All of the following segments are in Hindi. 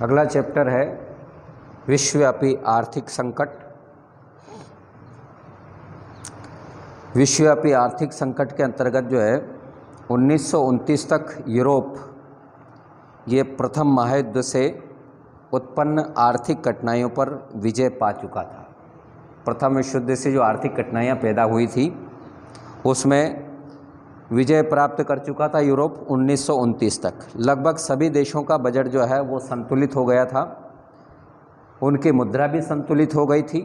अगला चैप्टर है विश्वव्यापी आर्थिक संकट। विश्वव्यापी आर्थिक संकट के अंतर्गत जो है 1929 तक यूरोप ये प्रथम महायुद्ध से उत्पन्न आर्थिक कठिनाइयों पर विजय पा चुका था। प्रथम विश्व युद्ध से जो आर्थिक कठिनाइयाँ पैदा हुई थी उसमें विजय प्राप्त कर चुका था यूरोप 1929 तक। लगभग सभी देशों का बजट जो है वो संतुलित हो गया था, उनकी मुद्रा भी संतुलित हो गई थी,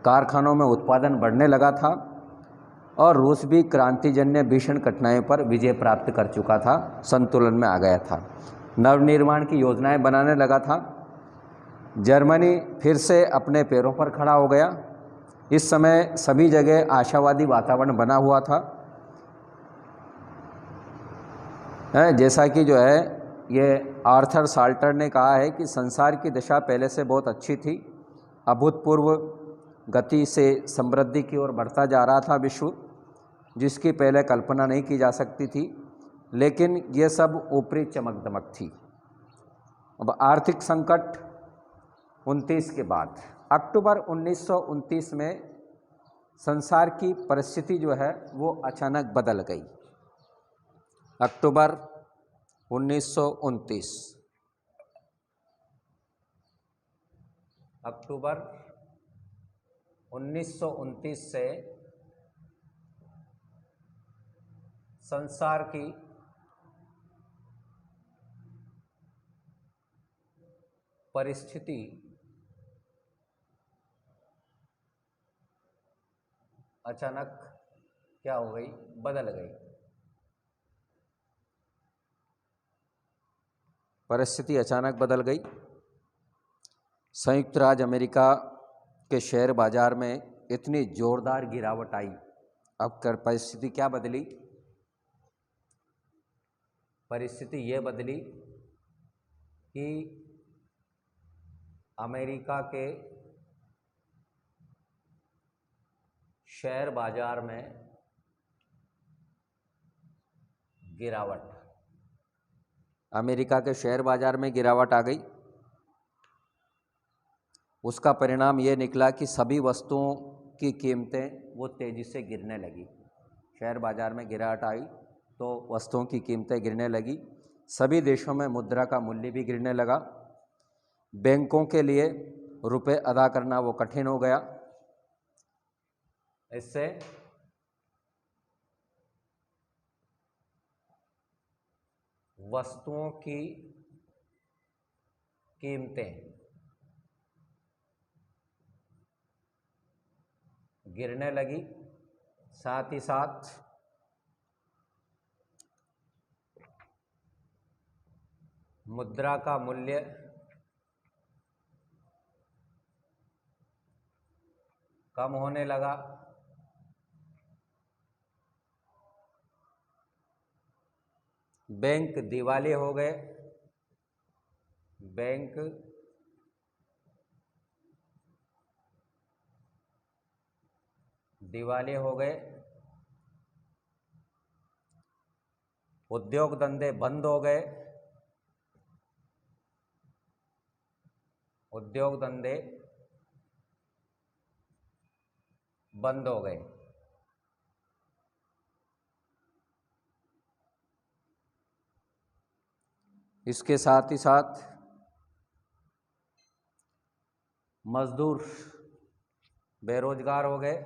कारखानों में उत्पादन बढ़ने लगा था और रूस भी क्रांतिजन्य भीषण कठिनाइयों पर विजय प्राप्त कर चुका था, संतुलन में आ गया था, नवनिर्माण की योजनाएं बनाने लगा था। जर्मनी फिर से अपने पैरों पर खड़ा हो गया। इस समय सभी जगह आशावादी वातावरण बना हुआ था। जैसा कि जो है ये आर्थर साल्टर ने कहा है कि संसार की दशा पहले से बहुत अच्छी थी, अभूतपूर्व गति से समृद्धि की ओर बढ़ता जा रहा था विश्व, जिसकी पहले कल्पना नहीं की जा सकती थी, लेकिन ये सब ऊपरी चमक दमक थी। अब आर्थिक संकट 29 के बाद अक्टूबर 1929 में संसार की परिस्थिति जो है वो अचानक बदल गई। अक्टूबर 1929 से संसार की परिस्थिति अचानक क्या हो गई, बदल गई। परिस्थिति अचानक बदल गई। संयुक्त राज्य अमेरिका के शेयर बाजार में इतनी जोरदार गिरावट आई। अब परिस्थिति क्या बदली? परिस्थिति ये बदली कि अमेरिका के शेयर बाजार में गिरावट, अमेरिका के शेयर बाजार में गिरावट आ गई। उसका परिणाम ये निकला कि सभी वस्तुओं की कीमतें वो तेज़ी से गिरने लगी। शेयर बाजार में गिरावट आई तो वस्तुओं की कीमतें गिरने लगी। सभी देशों में मुद्रा का मूल्य भी गिरने लगा। बैंकों के लिए रुपए अदा करना वो कठिन हो गया। इससे वस्तुओं की कीमतें गिरने लगी, साथ ही साथ मुद्रा का मूल्य कम होने लगा। बैंक दिवालिया हो गए। बैंक दिवालिया हो गए। उद्योग धंधे बंद हो गए। उद्योग धंधे बंद हो गए। इसके साथ ही साथ मजदूर बेरोजगार हो गए।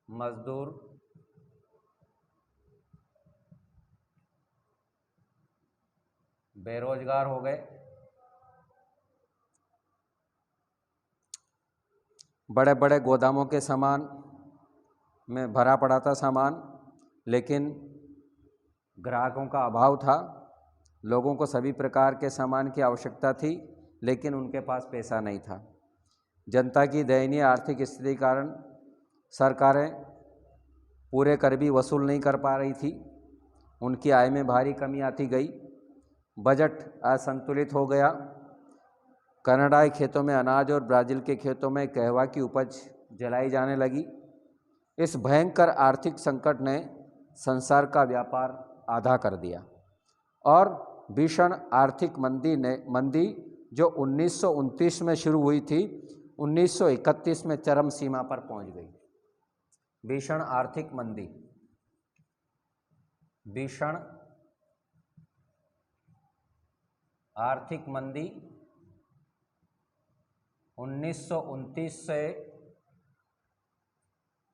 मजदूर बेरोजगार हो गए। बड़े बड़े गोदामों के सामान में भरा पड़ा था सामान, लेकिन ग्राहकों का अभाव था। लोगों को सभी प्रकार के सामान की आवश्यकता थी, लेकिन उनके पास पैसा नहीं था। जनता की दयनीय आर्थिक स्थिति के कारण सरकारें पूरे कर भी वसूल नहीं कर पा रही थी। उनकी आय में भारी कमी आती गई। बजट असंतुलित हो गया। कनाडाई खेतों में अनाज और ब्राज़ील के खेतों में कहवा की उपज जलाई जाने लगी। इस भयंकर आर्थिक संकट ने संसार का व्यापार आधा कर दिया। और भीषण आर्थिक मंदी जो 1929 में शुरू हुई थी, 1931 में चरम सीमा पर पहुंच गई। भीषण आर्थिक मंदी, भीषण आर्थिक मंदी 1929 से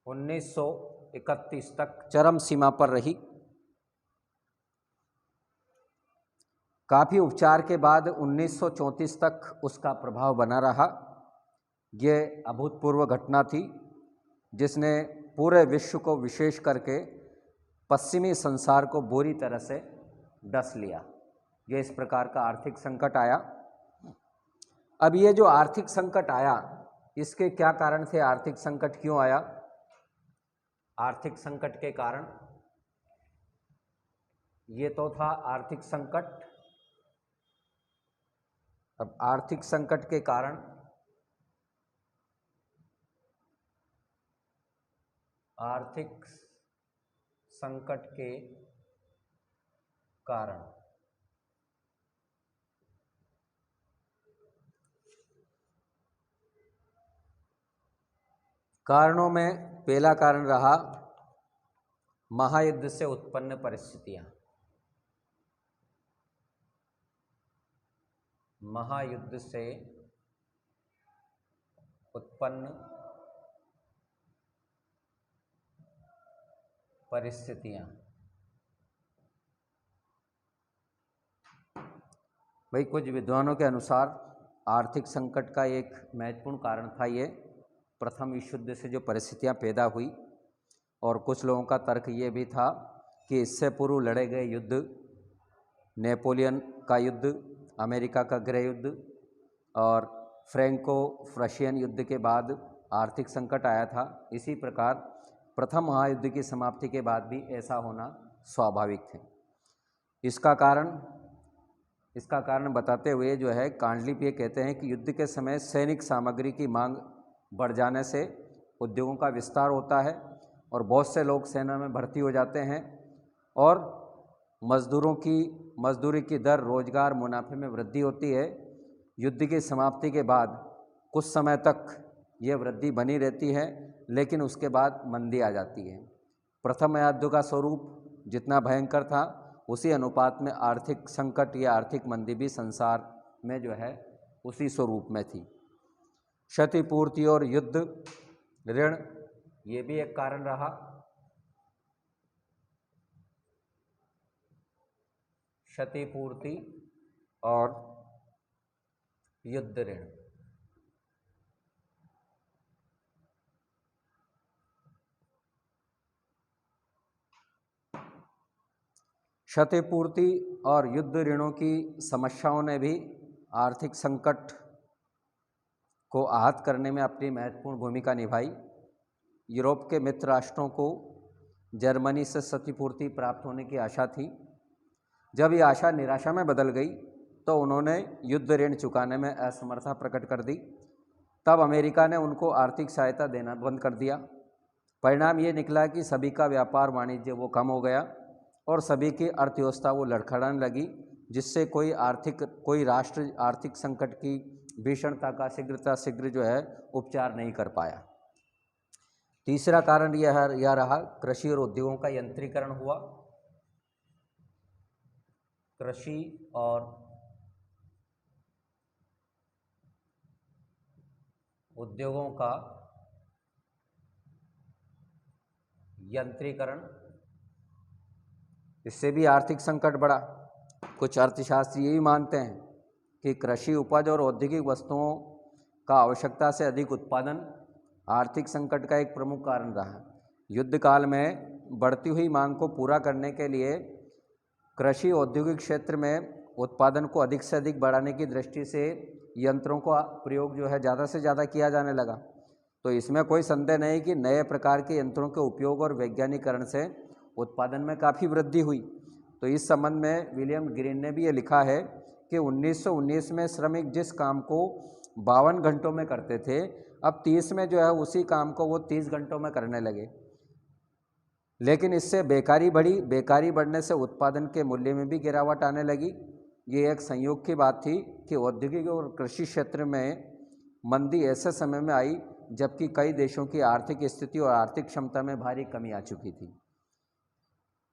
1931 तक चरम सीमा पर रही। काफ़ी उपचार के बाद 1934 तक उसका प्रभाव बना रहा। ये अभूतपूर्व घटना थी जिसने पूरे विश्व को, विशेष करके पश्चिमी संसार को बुरी तरह से डस लिया। ये इस प्रकार का आर्थिक संकट आया। अब ये जो आर्थिक संकट आया, इसके क्या कारण थे? आर्थिक संकट क्यों आया? आर्थिक संकट के कारण, ये तो था आर्थिक संकट। अब आर्थिक संकट के कारण, आर्थिक संकट के कारण कारणों में पहला कारण रहा महायुद्ध से उत्पन्न परिस्थितियां। महायुद्ध से उत्पन्न परिस्थितियां। भाई, कुछ विद्वानों के अनुसार आर्थिक संकट का एक महत्वपूर्ण कारण था ये प्रथम विश्व युद्ध से जो परिस्थितियां पैदा हुई। और कुछ लोगों का तर्क ये भी था कि इससे पूर्व लड़े गए युद्ध, नेपोलियन का युद्ध, अमेरिका का गृह युद्ध और फ्रैंको प्रशियन युद्ध के बाद आर्थिक संकट आया था। इसी प्रकार प्रथम महायुद्ध की समाप्ति के बाद भी ऐसा होना स्वाभाविक है। इसका कारण बताते हुए जो है कांडलिप ये कहते हैं कि युद्ध के समय सैनिक सामग्री की मांग बढ़ जाने से उद्योगों का विस्तार होता है और बहुत से लोग सेना में भर्ती हो जाते हैं और मजदूरी की दर, रोजगार, मुनाफे में वृद्धि होती है। युद्ध की समाप्ति के बाद कुछ समय तक ये वृद्धि बनी रहती है, लेकिन उसके बाद मंदी आ जाती है। प्रथम महायुद्ध का स्वरूप जितना भयंकर था, उसी अनुपात में आर्थिक संकट या आर्थिक मंदी भी संसार में जो है उसी स्वरूप में थी। क्षतिपूर्ति और युद्ध ऋण, ये भी एक कारण रहा। क्षतिपूर्ति और युद्ध ऋण, क्षतिपूर्ति और युद्ध ऋणों की समस्याओं ने भी आर्थिक संकट को आहत करने में अपनी महत्वपूर्ण भूमिका निभाई। यूरोप के मित्र राष्ट्रों को जर्मनी से क्षतिपूर्ति प्राप्त होने की आशा थी। जब ये आशा निराशा में बदल गई तो उन्होंने युद्ध ऋण चुकाने में असमर्थता प्रकट कर दी। तब अमेरिका ने उनको आर्थिक सहायता देना बंद कर दिया। परिणाम ये निकला कि सभी का व्यापार वाणिज्य वो कम हो गया और सभी की अर्थव्यवस्था वो लड़खड़ाने लगी, जिससे कोई राष्ट्र आर्थिक संकट की भीषणता का शीघ्र जो है उपचार नहीं कर पाया। तीसरा कारण यह रहा, कृषि और उद्योगों का यंत्रीकरण हुआ। कृषि और उद्योगों का यंत्रीकरण, इससे भी आर्थिक संकट बढ़ा। कुछ अर्थशास्त्री यही मानते हैं कि कृषि उपज और औद्योगिक वस्तुओं का आवश्यकता से अधिक उत्पादन आर्थिक संकट का एक प्रमुख कारण रहा। युद्ध काल में बढ़ती हुई मांग को पूरा करने के लिए कृषि औद्योगिक क्षेत्र में उत्पादन को अधिक से अधिक बढ़ाने की दृष्टि से यंत्रों का प्रयोग जो है ज़्यादा से ज़्यादा किया जाने लगा। तो इसमें कोई संदेह नहीं कि नए प्रकार के यंत्रों के उपयोग और वैज्ञानिकरण से उत्पादन में काफ़ी वृद्धि हुई। तो इस संबंध में विलियम ग्रीन ने भी ये लिखा है कि 1919 में श्रमिक जिस काम को 52 घंटों में करते थे, अब 30 में जो है उसी काम को वो 30 घंटों में करने लगे। लेकिन इससे बेकारी बढ़ी, बेकारी बढ़ने से उत्पादन के मूल्य में भी गिरावट आने लगी। ये एक संयोग की बात थी कि औद्योगिक और कृषि क्षेत्र में मंदी ऐसे समय में आई जबकि कई देशों की आर्थिक स्थिति और आर्थिक क्षमता में भारी कमी आ चुकी थी।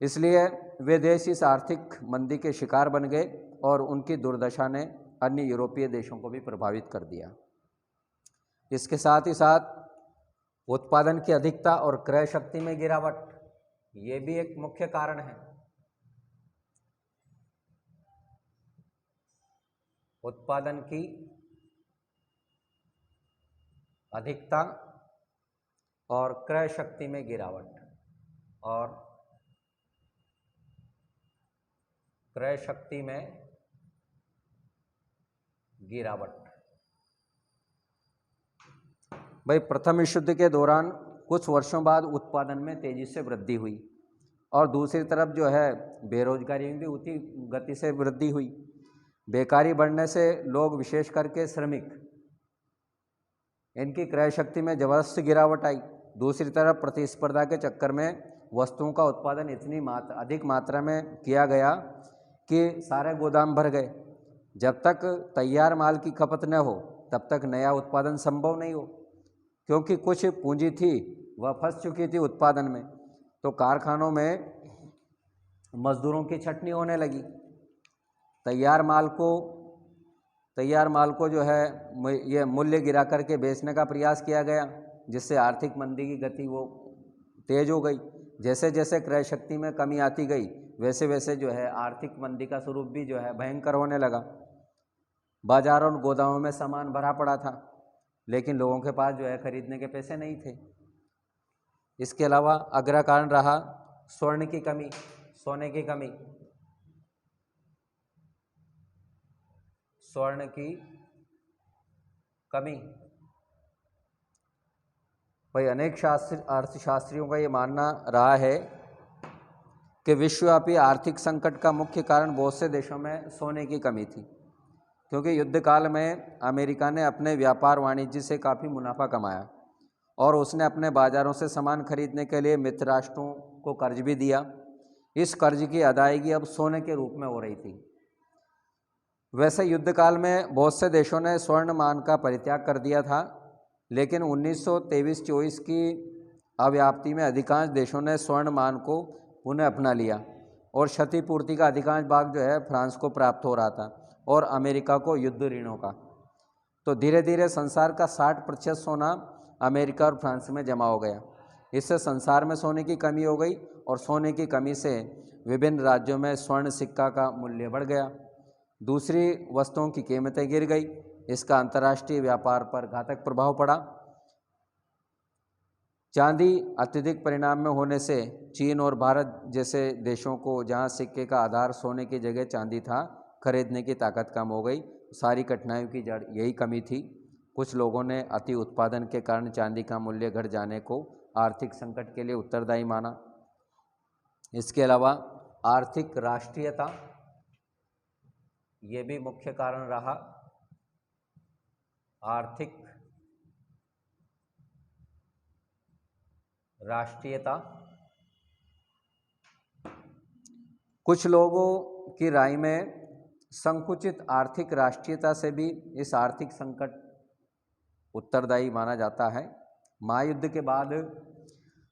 इसलिए वे देश इस आर्थिक मंदी के शिकार बन गए और उनकी दुर्दशा ने अन्य यूरोपीय देशों को भी प्रभावित कर दिया। इसके साथ ही साथ उत्पादन की अधिकता और क्रय शक्ति में गिरावट, ये भी एक मुख्य कारण है। उत्पादन की अधिकता और क्रय शक्ति में गिरावट, और क्रय शक्ति में गिरावट। भाई, प्रथम विश्व युद्ध के दौरान कुछ वर्षों बाद उत्पादन में तेजी से वृद्धि हुई और दूसरी तरफ जो है बेरोजगारी में भी उसी गति से वृद्धि हुई। बेकारी बढ़ने से लोग, विशेष करके श्रमिक, इनकी क्रय शक्ति में जबरदस्त गिरावट आई। दूसरी तरफ प्रतिस्पर्धा के चक्कर में वस्तुओं का उत्पादन इतनी अधिक मात्रा में किया गया कि सारे गोदाम भर गए। जब तक तैयार माल की खपत न हो तब तक नया उत्पादन संभव नहीं हो, क्योंकि कुछ पूंजी थी वह फंस चुकी थी उत्पादन में। तो कारखानों में मजदूरों की छटनी होने लगी। तैयार माल को जो है ये मूल्य गिरा करके बेचने का प्रयास किया गया, जिससे आर्थिक मंदी की गति वो तेज हो गई। जैसे जैसे क्रय शक्ति में कमी आती गई वैसे वैसे जो है आर्थिक मंदी का स्वरूप भी जो है भयंकर होने लगा। बाजारों और गोदामों में सामान भरा पड़ा था, लेकिन लोगों के पास जो है खरीदने के पैसे नहीं थे। इसके अलावा अगला कारण रहा स्वर्ण की कमी, सोने की कमी। स्वर्ण की कमी, भाई अनेक अर्थशास्त्रियों का ये मानना रहा है कि विश्वव्यापी आर्थिक संकट का मुख्य कारण बहुत से देशों में सोने की कमी थी, क्योंकि युद्ध काल में अमेरिका ने अपने व्यापार वाणिज्य से काफ़ी मुनाफा कमाया और उसने अपने बाज़ारों से सामान खरीदने के लिए मित्र राष्ट्रों को कर्ज भी दिया। इस कर्ज की अदायगी अब सोने के रूप में हो रही थी। वैसे युद्ध काल में बहुत से देशों ने स्वर्ण मान का परित्याग कर दिया था, लेकिन 1923-24 की अव्याप्ति में अधिकांश देशों ने स्वर्ण मान को पुनः अपना लिया और क्षतिपूर्ति का अधिकांश भाग जो है फ्रांस को प्राप्त हो रहा था और अमेरिका को युद्ध ऋणों का। तो धीरे धीरे संसार का 60% सोना अमेरिका और फ्रांस में जमा हो गया। इससे संसार में सोने की कमी हो गई और सोने की कमी से विभिन्न राज्यों में स्वर्ण सिक्का का मूल्य बढ़ गया। दूसरी वस्तुओं की कीमतें गिर गई। इसका अंतर्राष्ट्रीय व्यापार पर घातक प्रभाव पड़ा। चांदी अत्यधिक परिणाम में होने से चीन और भारत जैसे देशों को, जहां सिक्के का आधार सोने की जगह चांदी था, खरीदने की ताकत कम हो गई। सारी कठिनाइयों की जड़ यही कमी थी। कुछ लोगों ने अति उत्पादन के कारण चांदी का मूल्य घट जाने को आर्थिक संकट के लिए उत्तरदायी माना। इसके अलावा आर्थिक राष्ट्रीयता, ये भी मुख्य कारण रहा। आर्थिक राष्ट्रीयता, कुछ लोगों की राय में संकुचित आर्थिक राष्ट्रीयता से भी इस आर्थिक संकट उत्तरदायी माना जाता है। महायुद्ध के बाद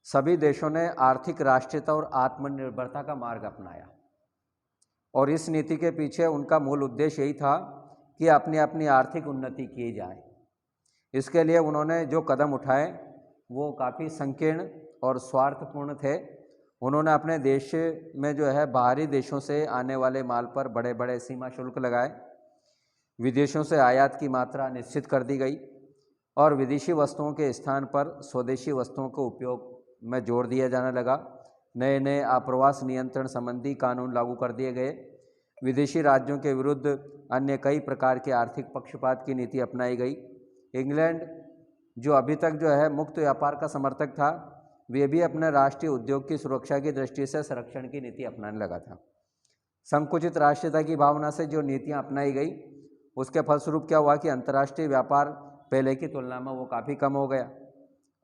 सभी देशों ने आर्थिक राष्ट्रीयता और आत्मनिर्भरता का मार्ग अपनाया और इस नीति के पीछे उनका मूल उद्देश्य यही था कि अपनी अपनी आर्थिक उन्नति की जाए। इसके लिए उन्होंने जो कदम उठाए वो काफ़ी संकीर्ण और स्वार्थपूर्ण थे। उन्होंने अपने देश में जो है बाहरी देशों से आने वाले माल पर बड़े बड़े सीमा शुल्क लगाए। विदेशों से आयात की मात्रा निश्चित कर दी गई और विदेशी वस्तुओं के स्थान पर स्वदेशी वस्तुओं के उपयोग में जोर दिया जाने लगा। नए नए आप्रवास नियंत्रण संबंधी कानून लागू कर दिए गए। विदेशी राज्यों के विरुद्ध अन्य कई प्रकार के आर्थिक पक्षपात की नीति अपनाई गई। इंग्लैंड, जो अभी तक जो है मुक्त व्यापार का समर्थक था, वे भी अपने राष्ट्रीय उद्योग की सुरक्षा की दृष्टि से संरक्षण की नीति अपनाने लगा था। संकुचित राष्ट्रीयता की भावना से जो नीतियां अपनाई गई, उसके फलस्वरूप क्या हुआ कि अंतर्राष्ट्रीय व्यापार पहले की तुलना में वो काफ़ी कम हो गया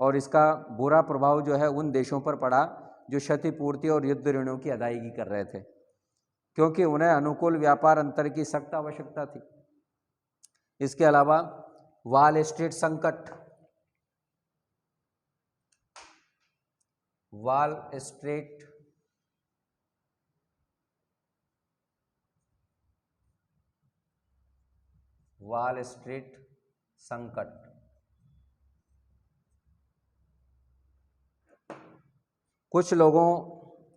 और इसका बुरा प्रभाव जो है उन देशों पर पड़ा जो क्षतिपूर्ति और युद्ध ऋणों की अदायगी कर रहे थे, क्योंकि उन्हें अनुकूल व्यापार अंतर की सख्त आवश्यकता थी। इसके अलावा वॉल स्ट्रीट संकट, वॉल स्ट्रीट संकट कुछ लोगों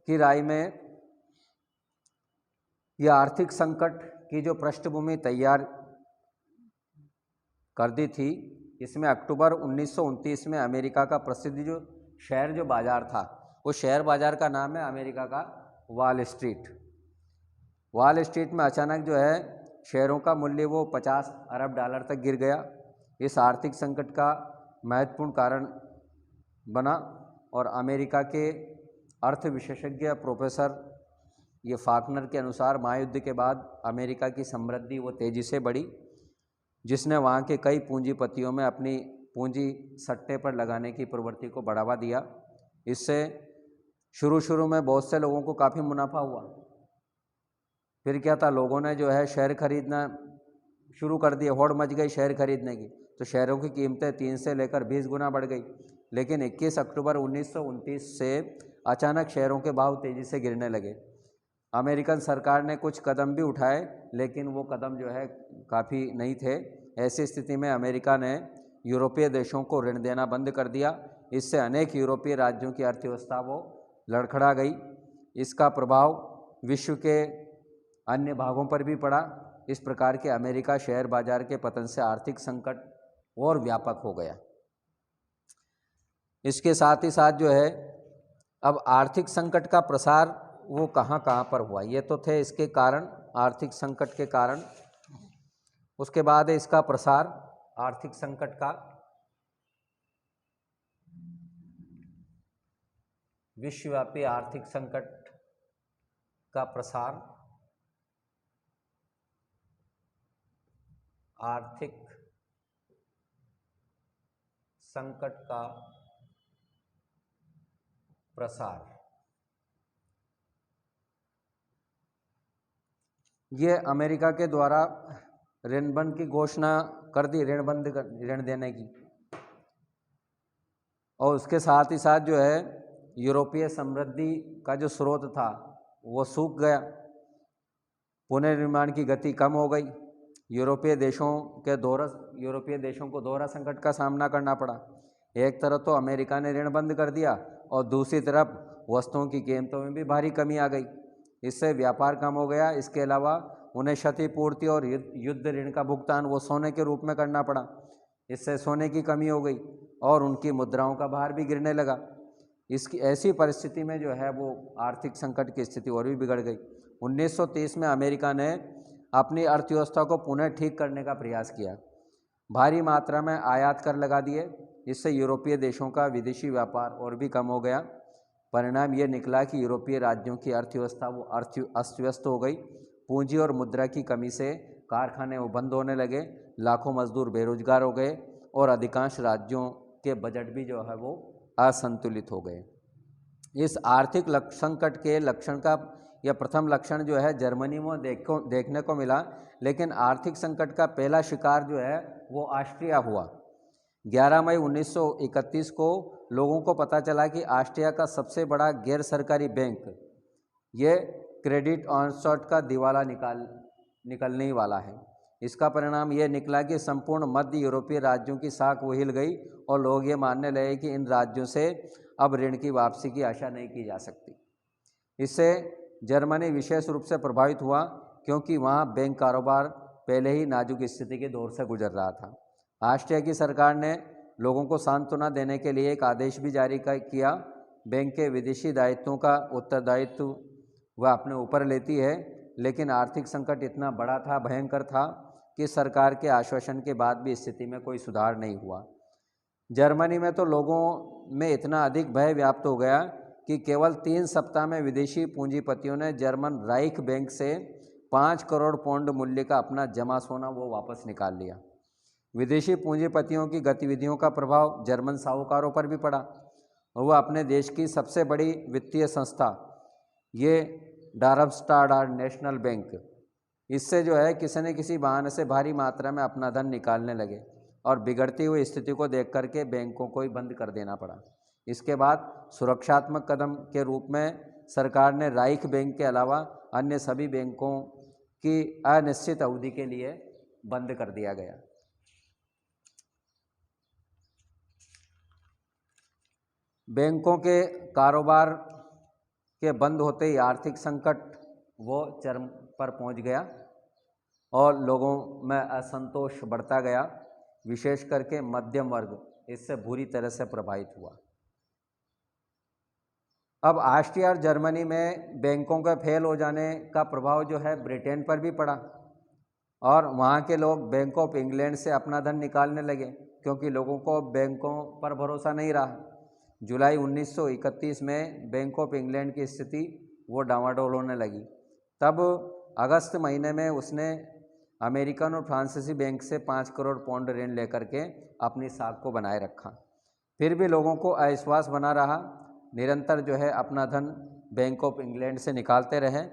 की राय में यह आर्थिक संकट की जो पृष्ठभूमि तैयार कर दी थी, इसमें अक्टूबर 1929 में अमेरिका का प्रसिद्ध जो शेयर जो बाजार था, वो शेयर बाजार का नाम है अमेरिका का वॉल स्ट्रीट। वॉल स्ट्रीट में अचानक जो है शेयरों का मूल्य वो 50 अरब डॉलर तक गिर गया। इस आर्थिक संकट का महत्वपूर्ण कारण बना और अमेरिका के अर्थ विशेषज्ञ प्रोफेसर ये फाकनर के अनुसार महायुद्ध के बाद अमेरिका की समृद्धि वो तेज़ी से बढ़ी, जिसने वहाँ के कई पूंजीपतियों में अपनी पूंजी सट्टे पर लगाने की प्रवृत्ति को बढ़ावा दिया। इससे शुरू में बहुत से लोगों को काफ़ी मुनाफा हुआ। फिर क्या था, लोगों ने जो है शेयर खरीदना शुरू कर दिए, होड़ मच गई शेयर खरीदने की, तो शेयरों की कीमतें 3 से लेकर 20 गुना बढ़ गई। लेकिन 21 अक्टूबर 1929 से अचानक शेयरों के भाव तेज़ी से गिरने लगे। अमेरिकन सरकार ने कुछ कदम भी उठाए, लेकिन वो कदम जो है काफ़ी नहीं थे। ऐसी स्थिति में अमेरिका ने यूरोपीय देशों को ऋण देना बंद कर दिया। इससे अनेक यूरोपीय राज्यों की अर्थव्यवस्था वो लड़खड़ा गई। इसका प्रभाव विश्व के अन्य भागों पर भी पड़ा। इस प्रकार के अमेरिका शेयर बाजार के पतन से आर्थिक संकट और व्यापक हो गया। इसके साथ ही साथ जो है अब आर्थिक संकट का प्रसार वो कहाँ पर हुआ, ये तो थे इसके कारण, आर्थिक संकट के कारण। उसके बाद इसका प्रसार आर्थिक संकट का विश्वव्यापी आर्थिक संकट का प्रसार आर्थिक संकट का प्रसार ये अमेरिका के द्वारा ऋण बंद की घोषणा कर दी, ऋण देने की, और उसके साथ ही साथ जो है यूरोपीय समृद्धि का जो स्रोत था वो सूख गया। पुनर्निर्माण की गति कम हो गई। यूरोपीय देशों को दोहरा संकट का सामना करना पड़ा। एक तरफ तो अमेरिका ने ऋण बंद कर दिया और दूसरी तरफ वस्तुओं की कीमतों में भी भारी कमी आ गई। इससे व्यापार कम हो गया। इसके अलावा उन्हें क्षतिपूर्ति और युद्ध ऋण का भुगतान वो सोने के रूप में करना पड़ा। इससे सोने की कमी हो गई और उनकी मुद्राओं का भार भी गिरने लगा। इसकी ऐसी परिस्थिति में जो है वो आर्थिक संकट की स्थिति और भी बिगड़ गई। 1930 में अमेरिका ने अपनी अर्थव्यवस्था को पुनः ठीक करने का प्रयास किया। भारी मात्रा में आयात कर लगा दिए। इससे यूरोपीय देशों का विदेशी व्यापार और भी कम हो गया। परिणाम ये निकला कि यूरोपीय राज्यों की अर्थव्यवस्था वो अस्त व्यस्त हो गई। पूंजी और मुद्रा की कमी से कारखाने वो बंद होने लगे, लाखों मजदूर बेरोजगार हो गए और अधिकांश राज्यों के बजट भी जो है वो असंतुलित हो गए। इस आर्थिक संकट के लक्षण का यह प्रथम लक्षण जो है जर्मनी में देखने को मिला। लेकिन आर्थिक संकट का पहला शिकार जो है वो ऑस्ट्रिया हुआ। 11 मई 1931 को लोगों को पता चला कि ऑस्ट्रिया का सबसे बड़ा गैर सरकारी बैंक ये क्रेडिट ऑनस्टॉट का दिवाला निकलने ही वाला है। इसका परिणाम यह निकला कि संपूर्ण मध्य यूरोपीय राज्यों की साख वो हिल गई और लोग ये मानने लगे कि इन राज्यों से अब ऋण की वापसी की आशा नहीं की जा सकती। इससे जर्मनी विशेष रूप से प्रभावित हुआ, क्योंकि वहाँ बैंक कारोबार पहले ही नाजुक स्थिति के दौर से गुजर रहा था। ऑस्ट्रिया की सरकार ने लोगों को सांत्वना देने के लिए एक आदेश भी जारी किया। बैंक के विदेशी दायित्वों का उत्तरदायित्व वह अपने ऊपर लेती है, लेकिन आर्थिक संकट इतना बड़ा था, भयंकर था कि सरकार के आश्वासन के बाद भी स्थिति में कोई सुधार नहीं हुआ। जर्मनी में तो लोगों में इतना अधिक भय व्याप्त हो गया कि केवल 3 सप्ताह में विदेशी पूंजीपतियों ने जर्मन राइख बैंक से 5 करोड़ पौंड मूल्य का अपना जमा सोना वो वापस निकाल लिया। विदेशी पूंजीपतियों की गतिविधियों का प्रभाव जर्मन साहूकारों पर भी पड़ा। और वह अपने देश की सबसे बड़ी वित्तीय संस्था ये डार्मस्टाड नेशनल बैंक, इससे जो है किसी न किसी बहाने से भारी मात्रा में अपना धन निकालने लगे और बिगड़ती हुई स्थिति को देख करके बैंकों को ही बंद कर देना पड़ा। इसके बाद सुरक्षात्मक कदम के रूप में सरकार ने राइख बैंक के अलावा अन्य सभी बैंकों की अनिश्चित अवधि के लिए बंद कर दिया गया। बैंकों के कारोबार के बंद होते ही आर्थिक संकट वो चरम पर पहुंच गया और लोगों में असंतोष बढ़ता गया। विशेष करके मध्यम वर्ग इससे बुरी तरह से प्रभावित हुआ। अब ऑस्ट्रिया और जर्मनी में बैंकों का फेल हो जाने का प्रभाव जो है ब्रिटेन पर भी पड़ा और वहाँ के लोग बैंक ऑफ इंग्लैंड से अपना धन निकालने लगे क्योंकि लोगों को बैंकों पर भरोसा नहीं रहा। जुलाई 1931 में बैंक ऑफ इंग्लैंड की स्थिति वो डामाडोल होने लगी। तब अगस्त महीने में उसने अमेरिकन और फ्रांसीसी बैंक से 5 करोड़ पाउंड ऋण लेकर के अपनी साख को बनाए रखा। फिर भी लोगों को अविश्वास बना रहा, निरंतर जो है अपना धन बैंक ऑफ इंग्लैंड से निकालते रहे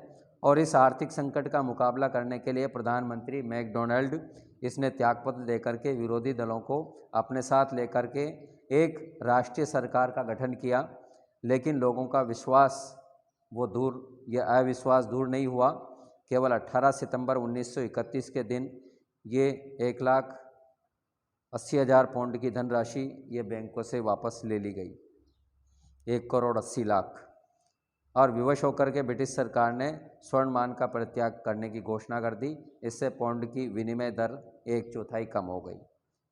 और इस आर्थिक संकट का मुकाबला करने के लिए प्रधानमंत्री मैकडोनाल्ड इसने त्यागपत्र देकर के विरोधी दलों को अपने साथ लेकर के एक राष्ट्रीय सरकार का गठन किया। लेकिन लोगों का विश्वास वो दूर यह अविश्वास दूर नहीं हुआ। केवल 18 सितंबर 1931 के दिन ये 1,80,000 पाउंड की धनराशि ये बैंकों से वापस ले ली गई, 1,80,00,000, और विवश होकर के ब्रिटिश सरकार ने स्वर्ण मान का परित्याग करने की घोषणा कर दी। इससे पाउंड की विनिमय दर 1/4 कम हो गई।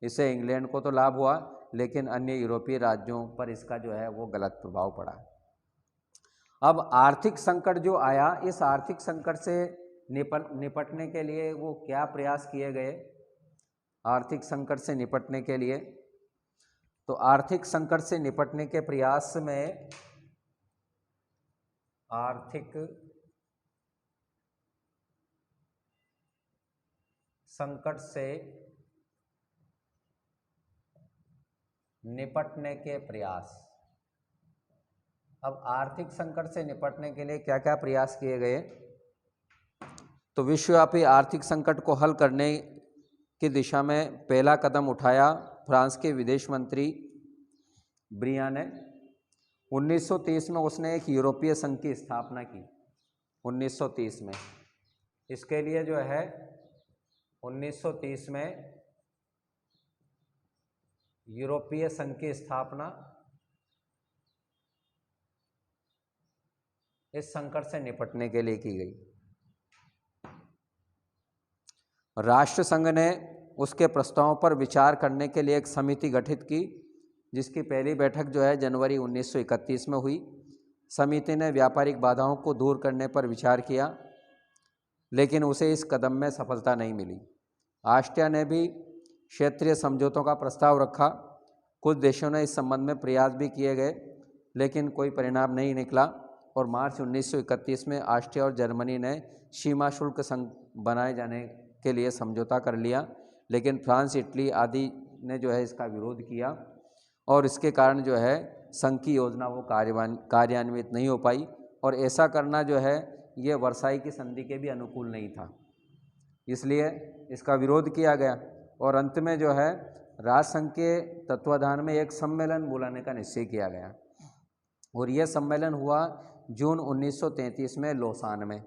इससे इंग्लैंड को तो लाभ हुआ लेकिन अन्य यूरोपीय राज्यों पर इसका जो है वो गलत प्रभाव पड़ा। अब आर्थिक संकट जो आया, इस आर्थिक संकट से निपटने के लिए वो क्या प्रयास किए गए। आर्थिक संकट से निपटने के लिए तो आर्थिक संकट से निपटने के प्रयास में आर्थिक संकट से निपटने के प्रयास। अब आर्थिक संकट से निपटने के लिए क्या क्या प्रयास किए गए। तो विश्वव्यापी आर्थिक संकट को हल करने की दिशा में पहला कदम उठाया फ्रांस के विदेश मंत्री ब्रिया ने। 1930 में उसने एक यूरोपीय संघ की स्थापना की। 1930 में इसके लिए जो है 1930 में यूरोपीय संघ की स्थापना इस संकट से निपटने के लिए की गई। राष्ट्रसंघ ने उसके प्रस्तावों पर विचार करने के लिए एक समिति गठित की, जिसकी पहली बैठक जो है जनवरी 1931 में हुई। समिति ने व्यापारिक बाधाओं को दूर करने पर विचार किया, लेकिन उसे इस कदम में सफलता नहीं मिली। ऑस्ट्रिया ने भी क्षेत्रीय समझौतों का प्रस्ताव रखा। कुछ देशों ने इस संबंध में प्रयास भी किए गए, लेकिन कोई परिणाम नहीं निकला और मार्च 1931 में ऑस्ट्रिया और जर्मनी ने सीमा शुल्क संघ बनाए जाने के लिए समझौता कर लिया। लेकिन फ्रांस, इटली आदि ने जो है इसका विरोध किया और इसके कारण जो है संघ की योजना वो कार्यान्वित नहीं हो पाई। और ऐसा करना जो है ये वर्साई की संधि के भी अनुकूल नहीं था, इसलिए इसका विरोध किया गया। और अंत में जो है राष्ट्रसंघ के तत्वाधान में एक सम्मेलन बुलाने का निश्चय किया गया और यह सम्मेलन हुआ जून 1933 में लोसान में,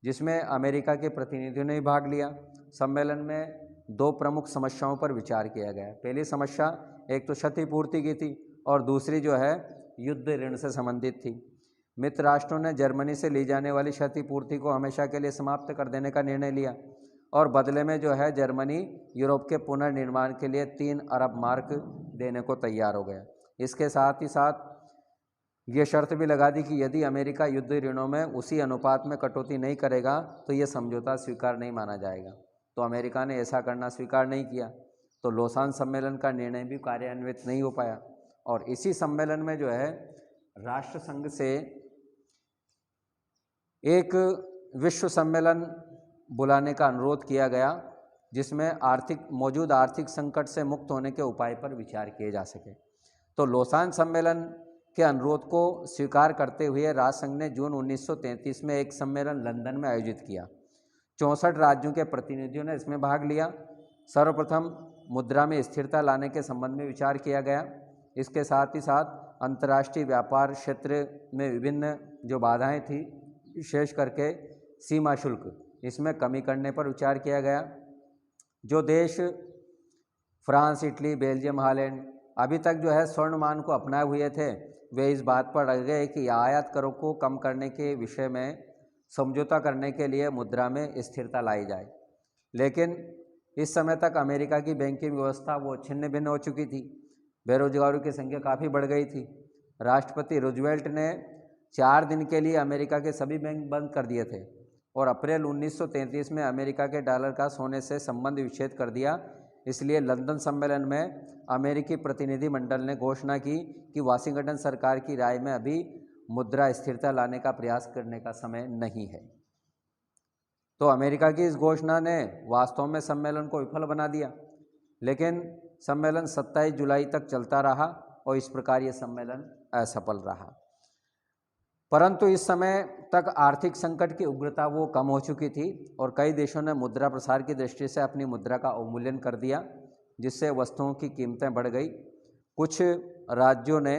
जिसमें अमेरिका के प्रतिनिधियों ने भाग लिया। सम्मेलन में 2 प्रमुख समस्याओं पर विचार किया गया। पहली समस्या एक तो क्षतिपूर्ति की थी और दूसरी जो है युद्ध ऋण से संबंधित थी। मित्र राष्ट्रों ने जर्मनी से ली जाने वाली क्षतिपूर्ति को हमेशा के लिए समाप्त कर देने का निर्णय लिया और बदले में जो है जर्मनी यूरोप के पुनर्निर्माण के लिए 3 अरब मार्क देने को तैयार हो गया। इसके साथ ही साथ ये शर्त भी लगा दी कि यदि अमेरिका युद्ध ऋणों में उसी अनुपात में कटौती नहीं करेगा तो ये समझौता स्वीकार नहीं माना जाएगा। तो अमेरिका ने ऐसा करना स्वीकार नहीं किया, तो लोसान सम्मेलन का निर्णय भी कार्यान्वित नहीं हो पाया। और इसी सम्मेलन में जो है राष्ट्रसंघ से एक विश्व सम्मेलन बुलाने का अनुरोध किया गया, जिसमें मौजूद आर्थिक संकट से मुक्त होने के उपाय पर विचार किए जा सके। तो लोसान सम्मेलन के अनुरोध को स्वीकार करते हुए राष्ट्रसंघ ने जून 1933 में एक सम्मेलन लंदन में आयोजित किया। 64 राज्यों के प्रतिनिधियों ने इसमें भाग लिया। सर्वप्रथम मुद्रा में स्थिरता लाने के संबंध में विचार किया गया। इसके साथ ही साथ अंतर्राष्ट्रीय व्यापार क्षेत्र में विभिन्न जो बाधाएं थी, विशेष करके सीमा शुल्क, इसमें कमी करने पर विचार किया गया। जो देश फ्रांस, इटली, बेल्जियम, हालैंड अभी तक जो है स्वर्णमान को अपनाए हुए थे, वे इस बात पर अड़ गए कि आयात करों को कम करने के विषय में समझौता करने के लिए मुद्रा में स्थिरता लाई जाए। लेकिन इस समय तक अमेरिका की बैंकिंग व्यवस्था वो छिन्न भिन्न हो चुकी थी। बेरोजगारों की संख्या काफ़ी बढ़ गई थी। राष्ट्रपति रूजवेल्ट ने 4 दिन के लिए अमेरिका के सभी बैंक बंद कर दिए थे और अप्रैल 1933 में अमेरिका के डॉलर का सोने से संबंध विच्छेद कर दिया। इसलिए लंदन सम्मेलन में अमेरिकी प्रतिनिधिमंडल ने घोषणा की कि वाशिंगटन सरकार की राय में अभी मुद्रा स्थिरता लाने का प्रयास करने का समय नहीं है। तो अमेरिका की इस घोषणा ने वास्तव में सम्मेलन को विफल बना दिया। लेकिन सम्मेलन 27 जुलाई तक चलता रहा और इस प्रकार ये सम्मेलन असफल रहा। परंतु इस समय तक आर्थिक संकट की उग्रता वो कम हो चुकी थी और कई देशों ने मुद्रा प्रसार की दृष्टि से अपनी मुद्रा का अवमूल्यन कर दिया, जिससे वस्तुओं की कीमतें बढ़ गई। कुछ राज्यों ने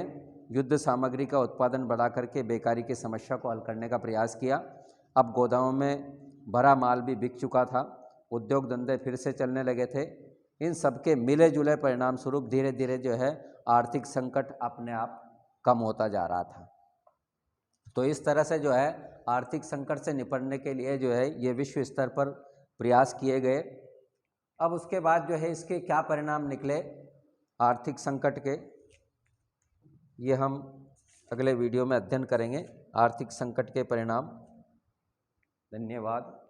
युद्ध सामग्री का उत्पादन बढ़ा करके बेकारी की समस्या को हल करने का प्रयास किया। अब गोदामों में भरा माल भी बिक चुका था, उद्योग धंधे फिर से चलने लगे थे। इन सबके मिले जुले परिणाम स्वरूप धीरे धीरे जो है आर्थिक संकट अपने आप कम होता जा रहा था। तो इस तरह से जो है आर्थिक संकट से निपटने के लिए जो है ये विश्व स्तर पर प्रयास किए गए। अब उसके बाद जो है इसके क्या परिणाम निकले आर्थिक संकट के, ये हम अगले वीडियो में अध्ययन करेंगे, आर्थिक संकट के परिणाम। धन्यवाद।